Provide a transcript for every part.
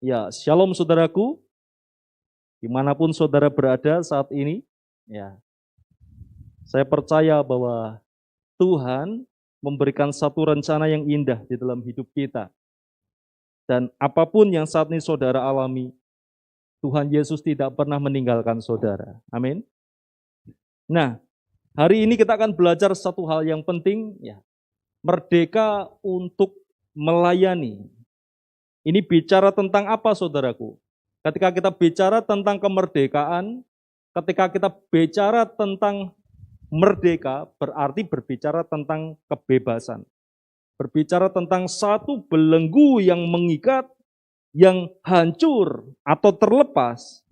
Ya, shalom saudaraku, dimanapun saudara berada saat ini. Ya, saya percaya bahwa Tuhan memberikan satu rencana yang indah di dalam hidup kita. Dan apapun yang saat ini saudara alami, Tuhan Yesus tidak pernah meninggalkan saudara. Amin. Nah, hari ini kita akan belajar satu hal yang penting, ya, merdeka untuk melayani. Ini bicara tentang apa saudaraku? Ketika kita bicara tentang kemerdekaan, ketika kita bicara tentang merdeka, berarti berbicara tentang kebebasan. Berbicara tentang satu belenggu yang mengikat, yang hancur atau terlepas,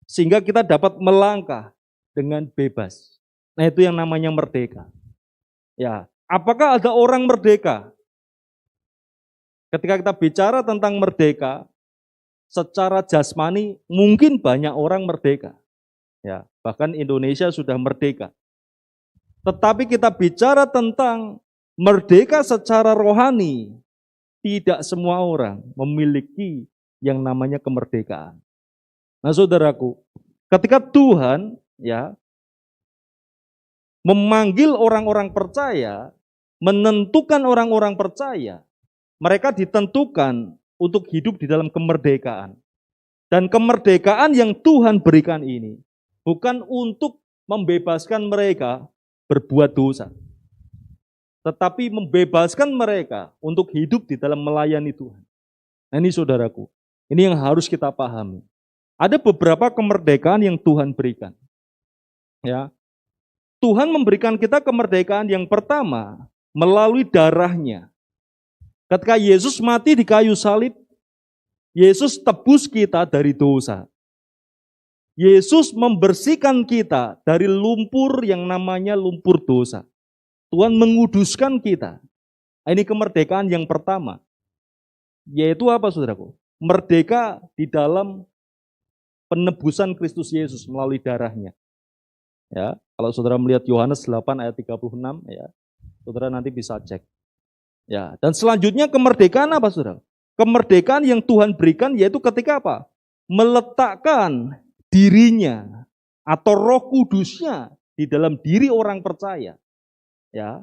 sehingga kita dapat melangkah dengan bebas. Nah, itu yang namanya merdeka. Ya, apakah ada orang merdeka? Ketika kita bicara tentang merdeka, secara jasmani mungkin banyak orang merdeka. Ya, bahkan Indonesia sudah merdeka. Tetapi kita bicara tentang merdeka secara rohani, tidak semua orang memiliki yang namanya kemerdekaan. Nah, saudaraku, ketika Tuhan ya memanggil orang-orang percaya, menentukan orang-orang percaya, mereka ditentukan untuk hidup di dalam kemerdekaan. Dan kemerdekaan yang Tuhan berikan ini bukan untuk membebaskan mereka berbuat dosa, tetapi membebaskan mereka untuk hidup di dalam melayani Tuhan. Nah, ini saudaraku, ini yang harus kita pahami. Ada beberapa kemerdekaan yang Tuhan berikan. Ya, Tuhan memberikan kita kemerdekaan yang pertama melalui darahnya. Ketika Yesus mati di kayu salib, Yesus tebus kita dari dosa. Yesus membersihkan kita dari lumpur yang namanya lumpur dosa. Tuhan menguduskan kita. Ini kemerdekaan yang pertama. Yaitu apa, saudaraku? Merdeka di dalam penebusan Kristus Yesus melalui darahnya. Ya, kalau saudara melihat Yohanes 8 ayat 36, ya, saudara nanti bisa cek. Ya, dan selanjutnya kemerdekaan apa, saudara? Kemerdekaan yang Tuhan berikan yaitu ketika apa? Meletakkan dirinya atau Roh Kudusnya di dalam diri orang percaya. Ya.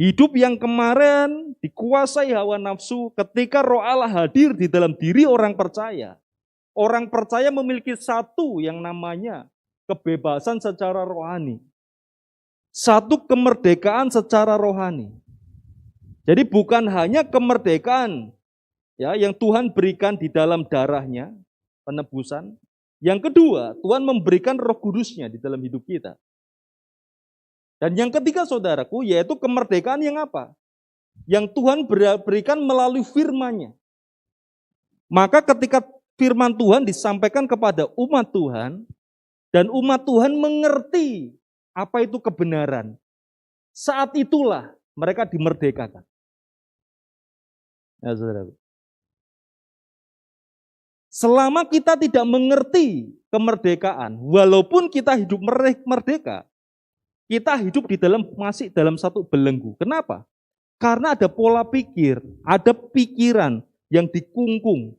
Hidup yang kemarin dikuasai hawa nafsu, ketika Roh Allah hadir di dalam diri orang percaya. Orang percaya memiliki satu yang namanya kebebasan secara rohani. Satu kemerdekaan secara rohani. Jadi bukan hanya kemerdekaan ya yang Tuhan berikan di dalam darahnya, penebusan. Yang kedua, Tuhan memberikan Roh Kudusnya di dalam hidup kita. Dan yang ketiga, saudaraku, yaitu kemerdekaan yang apa? Yang Tuhan berikan melalui firman-Nya. Maka ketika firman Tuhan disampaikan kepada umat Tuhan, dan umat Tuhan mengerti apa itu kebenaran, saat itulah mereka dimerdekakan. Ya, saudara. Selama kita tidak mengerti kemerdekaan, walaupun kita hidup merdeka, kita hidup masih dalam satu belenggu. Kenapa? Karena ada pola pikir, ada pikiran yang dikungkung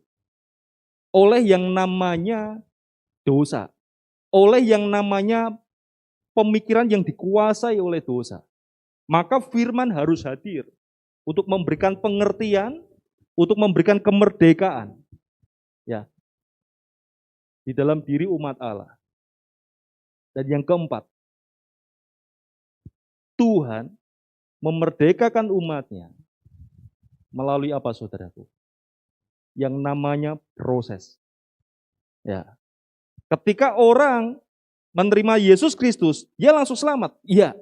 oleh yang namanya dosa, oleh yang namanya pemikiran yang dikuasai oleh dosa. Maka firman harus hadir untuk memberikan pengertian, untuk memberikan kemerdekaan. Ya, di dalam diri umat Allah. Dan yang keempat, Tuhan memerdekakan umatnya melalui apa, saudaraku? Yang namanya proses. Ya. Ketika orang menerima Yesus Kristus, dia langsung selamat. Iya.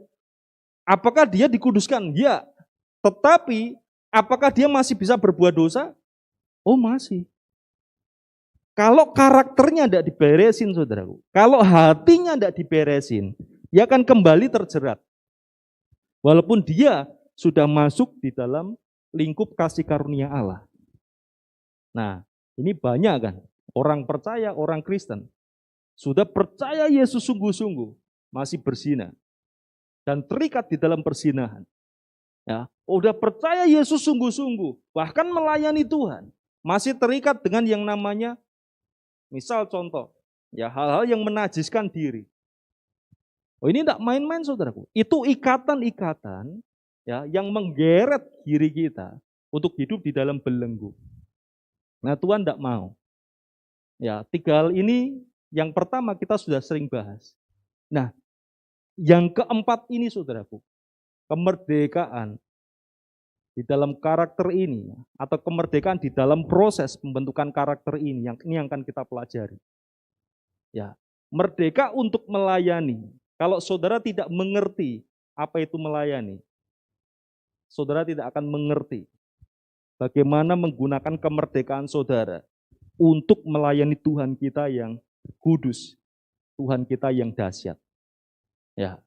Apakah dia dikuduskan? Ya. Tetapi apakah dia masih bisa berbuat dosa? Oh, masih. Kalau karakternya tidak diberesin, saudaraku, kalau hatinya tidak diberesin, dia akan kembali terjerat. Walaupun dia sudah masuk di dalam lingkup kasih karunia Allah. Nah, ini banyak kan, orang percaya, orang Kristen, sudah percaya Yesus sungguh-sungguh, masih berzina, dan terikat di dalam perzinahan. Ya, udah percaya Yesus sungguh-sungguh, bahkan melayani Tuhan, masih terikat dengan yang namanya, misal contoh, ya hal-hal yang menajiskan diri. Oh, ini tidak main-main saudaraku. Itu ikatan-ikatan ya yang menggeret diri kita untuk hidup di dalam belenggu. Nah, Tuhan tidak mau. Ya, 3 hal ini yang pertama kita sudah sering bahas. Nah, yang keempat ini saudaraku, kemerdekaan di dalam karakter ini atau kemerdekaan di dalam proses pembentukan karakter ini yang akan kita pelajari. Ya, merdeka untuk melayani. Kalau saudara tidak mengerti apa itu melayani, saudara tidak akan mengerti bagaimana menggunakan kemerdekaan saudara untuk melayani Tuhan kita yang kudus, Tuhan kita yang dahsyat. Ya,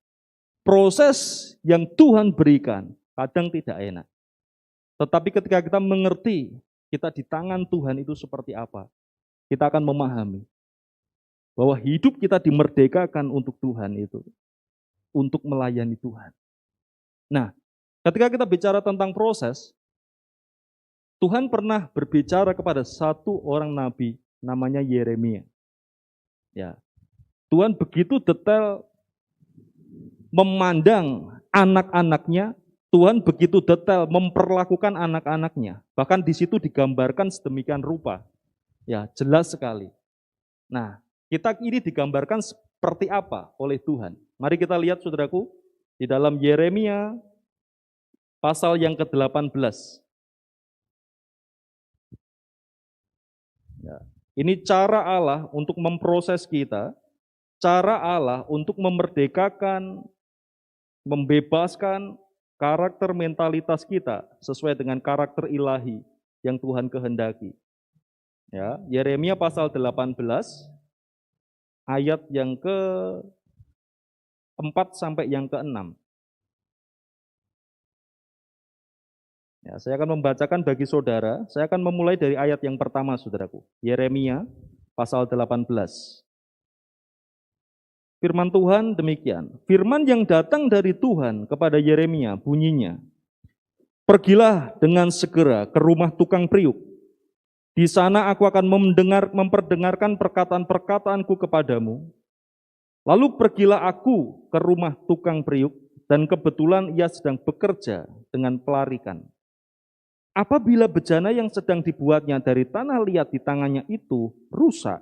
proses yang Tuhan berikan kadang tidak enak. Tetapi ketika kita mengerti kita di tangan Tuhan itu seperti apa, kita akan memahami bahwa hidup kita dimerdekakan untuk Tuhan itu, untuk melayani Tuhan. Nah, ketika kita bicara tentang proses, Tuhan pernah berbicara kepada satu orang nabi namanya Yeremia. Ya, Tuhan begitu detail memandang anak-anaknya, Tuhan begitu detail memperlakukan anak-anaknya. Bahkan di situ digambarkan sedemikian rupa. Ya, jelas sekali. Nah, kita ini digambarkan seperti apa oleh Tuhan. Mari kita lihat saudaraku, di dalam Yeremia pasal yang ke-18. Ya, ini cara Allah untuk memproses kita, cara Allah untuk memerdekakan, membebaskan karakter mentalitas kita sesuai dengan karakter ilahi yang Tuhan kehendaki. Ya, Yeremia pasal 18 ayat yang ke-4 sampai yang ke-6. Ya, saya akan membacakan bagi saudara, saya akan memulai dari ayat yang pertama saudaraku. Yeremia pasal 18. Firman Tuhan demikian, firman yang datang dari Tuhan kepada Yeremia bunyinya, pergilah dengan segera ke rumah tukang periuk. Di sana aku akan memperdengarkan perkataan-perkataanku kepadamu. Lalu pergilah aku ke rumah tukang periuk, dan kebetulan ia sedang bekerja dengan pelarikan. Apabila bejana yang sedang dibuatnya dari tanah liat di tangannya itu rusak,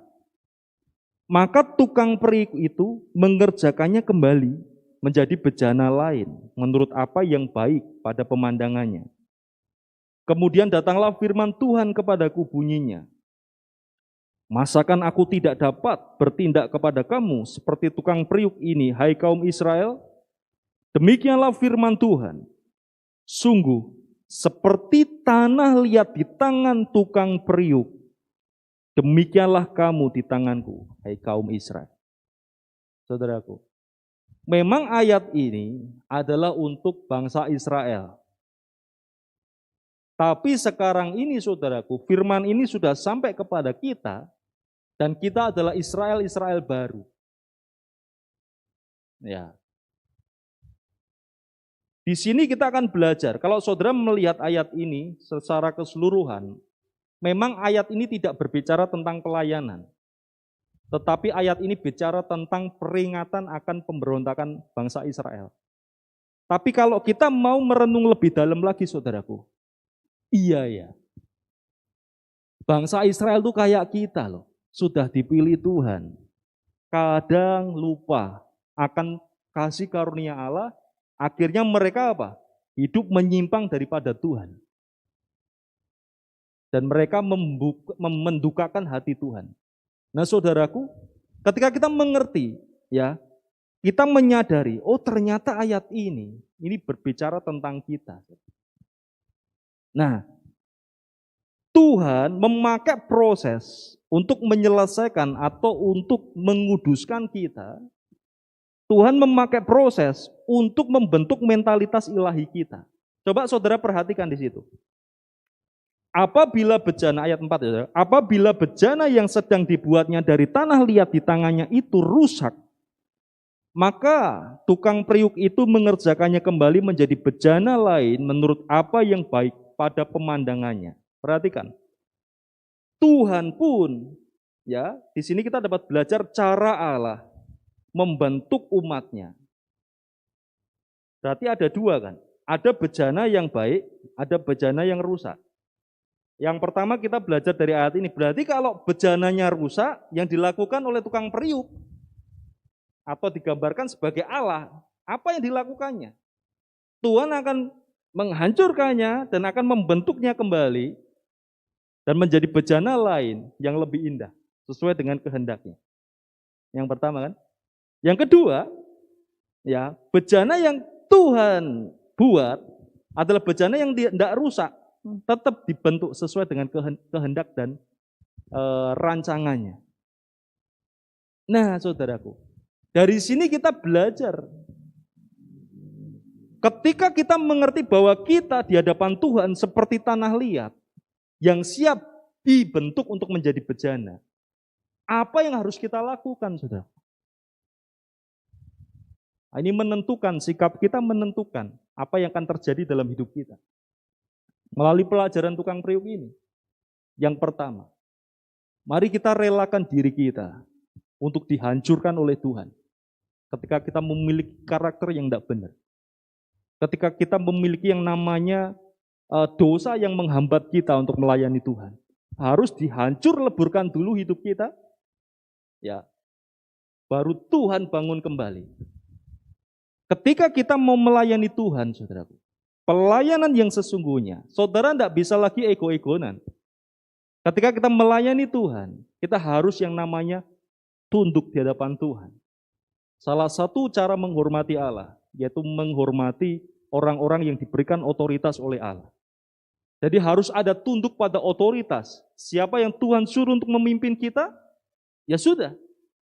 maka tukang periuk itu mengerjakannya kembali menjadi bejana lain menurut apa yang baik pada pemandangannya. Kemudian datanglah firman Tuhan kepadaku bunyinya, masakan aku tidak dapat bertindak kepada kamu seperti tukang periuk ini, hai kaum Israel? Demikianlah firman Tuhan, sungguh seperti tanah liat di tangan tukang periuk, demikianlah kamu di tanganku, hai kaum Israel. Saudaraku, memang ayat ini adalah untuk bangsa Israel. Tapi sekarang ini saudaraku, firman ini sudah sampai kepada kita, dan kita adalah Israel baru. Ya. Di sini kita akan belajar, kalau saudara melihat ayat ini secara keseluruhan, memang ayat ini tidak berbicara tentang pelayanan. Tetapi ayat ini bicara tentang peringatan akan pemberontakan bangsa Israel. Tapi kalau kita mau merenung lebih dalam lagi saudaraku, iya ya, bangsa Israel itu kayak kita loh, sudah dipilih Tuhan. Kadang lupa akan kasih karunia Allah, akhirnya mereka apa? Hidup menyimpang daripada Tuhan. Dan mereka mendukakan hati Tuhan. Nah saudaraku, ketika kita mengerti, ya, kita menyadari, oh ternyata ayat ini berbicara tentang kita. Nah, Tuhan memakai proses untuk menyelesaikan atau untuk menguduskan kita. Tuhan memakai proses untuk membentuk mentalitas ilahi kita. Coba saudara perhatikan di situ. Apabila bejana, ayat 4 ya, apabila bejana yang sedang dibuatnya dari tanah liat di tangannya itu rusak, maka tukang periuk itu mengerjakannya kembali menjadi bejana lain menurut apa yang baik pada pemandangannya. Perhatikan, Tuhan pun, ya, di sini kita dapat belajar cara Allah membentuk umatnya. Berarti ada dua kan? Ada bejana yang baik, ada bejana yang rusak. Yang pertama kita belajar dari ayat ini, berarti kalau bejananya rusak, yang dilakukan oleh tukang periuk, atau digambarkan sebagai Allah, apa yang dilakukannya? Tuhan akan menghancurkannya dan akan membentuknya kembali, dan menjadi bejana lain yang lebih indah, sesuai dengan kehendaknya. Yang pertama kan? Yang kedua, ya, bejana yang Tuhan buat adalah bejana yang tidak rusak, tetap dibentuk sesuai dengan kehendak dan rancangannya. Nah, saudaraku, dari sini kita belajar. Ketika kita mengerti bahwa kita di hadapan Tuhan seperti tanah liat yang siap dibentuk untuk menjadi bejana, apa yang harus kita lakukan, saudara? Ini menentukan, sikap kita menentukan apa yang akan terjadi dalam hidup kita. Melalui pelajaran tukang periuk ini. Yang pertama, mari kita relakan diri kita untuk dihancurkan oleh Tuhan. Ketika kita memiliki karakter yang tidak benar. Ketika kita memiliki yang namanya dosa yang menghambat kita untuk melayani Tuhan. Harus dihancur leburkan dulu hidup kita. Ya. Baru Tuhan bangun kembali. Ketika kita mau melayani Tuhan, saudaraku, pelayanan yang sesungguhnya, saudara tidak bisa lagi ego-egonan. Ketika kita melayani Tuhan, kita harus yang namanya tunduk di hadapan Tuhan. Salah satu cara menghormati Allah, yaitu menghormati orang-orang yang diberikan otoritas oleh Allah. Jadi harus ada tunduk pada otoritas. Siapa yang Tuhan suruh untuk memimpin kita, ya sudah.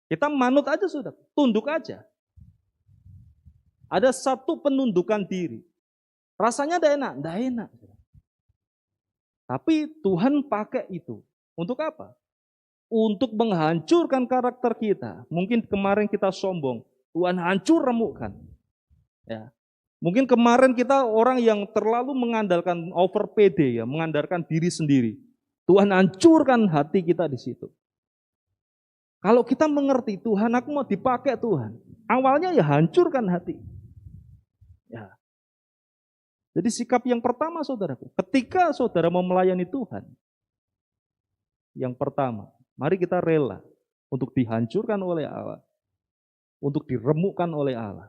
Kita manut aja sudah, tunduk aja. Ada satu penundukan diri. Rasanya tidak enak, tidak enak. Tapi Tuhan pakai itu. Untuk apa? Untuk menghancurkan karakter kita. Mungkin kemarin kita sombong, Tuhan hancur remukkan. Ya. Mungkin kemarin kita orang yang terlalu mengandalkan over PD, ya, mengandalkan diri sendiri. Tuhan hancurkan hati kita di situ. Kalau kita mengerti Tuhan, aku mau dipakai Tuhan. Awalnya ya hancurkan hati. Ya. Jadi sikap yang pertama, saudaraku, ketika saudara mau melayani Tuhan, yang pertama, mari kita rela untuk dihancurkan oleh Allah, untuk diremukkan oleh Allah.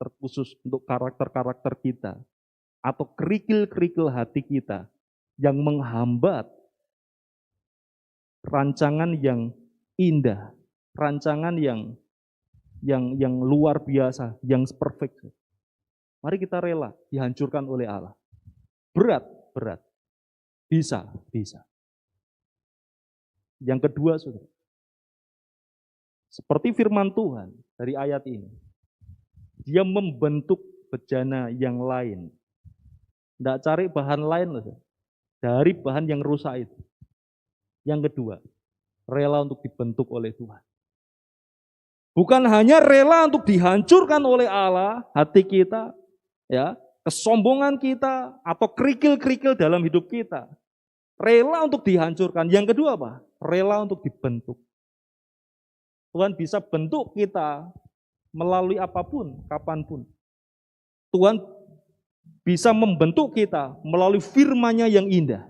Terkhusus untuk karakter-karakter kita, atau kerikil-kerikil hati kita yang menghambat rancangan yang indah, rancangan yang luar biasa, yang perfect. Mari kita rela dihancurkan oleh Allah. Berat. Bisa. Yang kedua, saudara, seperti firman Tuhan dari ayat ini, Dia membentuk bejana yang lain. Tidak cari bahan lain loh, dari bahan yang rusak itu. Yang kedua, rela untuk dibentuk oleh Tuhan. Bukan hanya rela untuk dihancurkan oleh Allah, hati kita, ya, kesombongan kita, atau kerikil-kerikil dalam hidup kita. Rela untuk dihancurkan. Yang kedua apa? Rela untuk dibentuk. Tuhan bisa bentuk kita melalui apapun, kapanpun. Tuhan bisa membentuk kita melalui firman-Nya yang indah.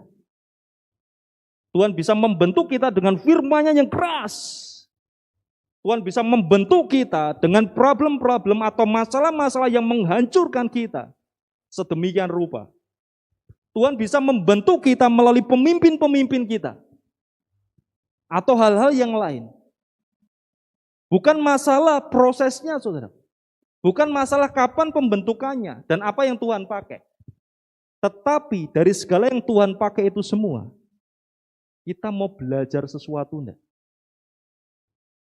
Tuhan bisa membentuk kita dengan firman-Nya yang keras. Tuhan bisa membentuk kita dengan problem-problem atau masalah-masalah yang menghancurkan kita sedemikian rupa. Tuhan bisa membentuk kita melalui pemimpin-pemimpin kita atau hal-hal yang lain. Bukan masalah prosesnya, saudara. Bukan masalah kapan pembentukannya dan apa yang Tuhan pakai. Tetapi dari segala yang Tuhan pakai itu semua, kita mau belajar sesuatu enggak?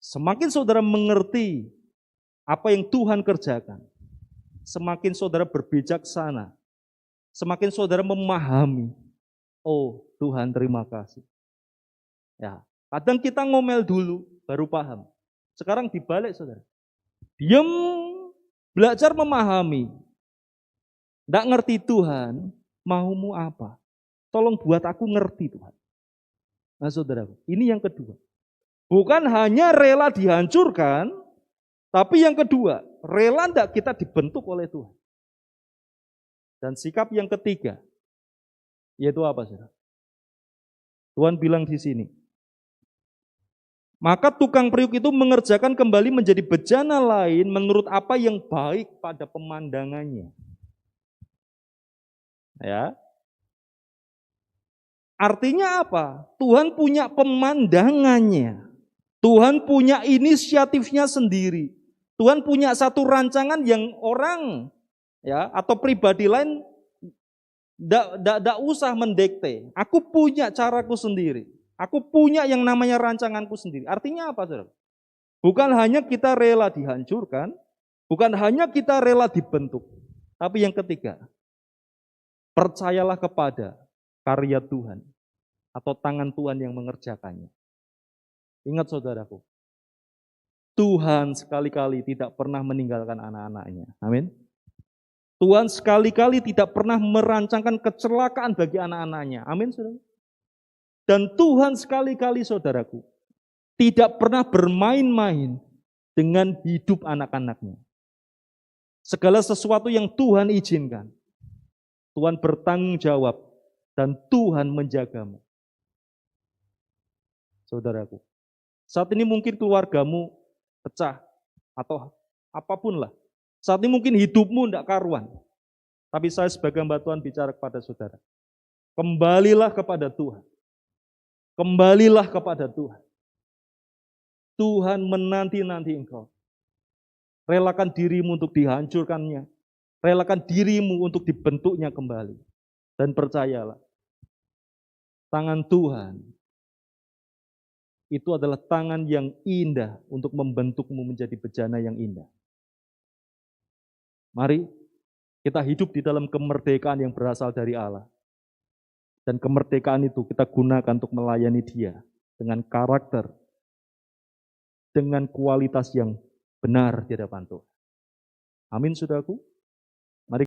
Semakin saudara mengerti apa yang Tuhan kerjakan, semakin saudara berbijaksana, semakin saudara memahami, oh Tuhan terima kasih. Ya, kadang kita ngomel dulu baru paham. Sekarang dibalik, saudara. Diam, belajar memahami. Tidak ngerti Tuhan, maumu apa? Tolong buat aku ngerti Tuhan. Nah saudaraku, ini yang kedua. Bukan hanya rela dihancurkan, tapi yang kedua, rela enggak kita dibentuk oleh Tuhan. Dan sikap yang ketiga, yaitu apa saudara? Tuhan bilang di sini, maka tukang periuk itu mengerjakan kembali menjadi bejana lain menurut apa yang baik pada pemandangannya. Ya. Artinya apa? Tuhan punya pemandangannya. Tuhan punya inisiatifnya sendiri. Tuhan punya satu rancangan yang orang ya atau pribadi lain tidak usah mendikte. Aku punya caraku sendiri. Aku punya yang namanya rancanganku sendiri. Artinya apa, saudara? Bukan hanya kita rela dihancurkan, bukan hanya kita rela dibentuk. Tapi yang ketiga, percayalah kepada karya Tuhan atau tangan Tuhan yang mengerjakannya. Ingat saudaraku, Tuhan sekali-kali tidak pernah meninggalkan anak-anaknya. Amin. Tuhan sekali-kali tidak pernah merancangkan kecelakaan bagi anak-anaknya. Amin, saudara. Dan Tuhan sekali-kali, saudaraku, tidak pernah bermain-main dengan hidup anak-anaknya. Segala sesuatu yang Tuhan izinkan, Tuhan bertanggung jawab, dan Tuhan menjagamu. Saudaraku, saat ini mungkin keluargamu pecah, atau apapun lah. Saat ini mungkin hidupmu tidak karuan. Tapi saya sebagai hamba Tuhan bicara kepada saudara. Kembalilah kepada Tuhan. Kembalilah kepada Tuhan. Tuhan menanti-nanti engkau. Relakan dirimu untuk dihancurkannya. Relakan dirimu untuk dibentuknya kembali. Dan percayalah, tangan Tuhan itu adalah tangan yang indah untuk membentukmu menjadi bejana yang indah. Mari kita hidup di dalam kemerdekaan yang berasal dari Allah. Dan kemerdekaan itu kita gunakan untuk melayani Dia dengan karakter, dengan kualitas yang benar di hadapan Tuhan. Amin, saudaraku.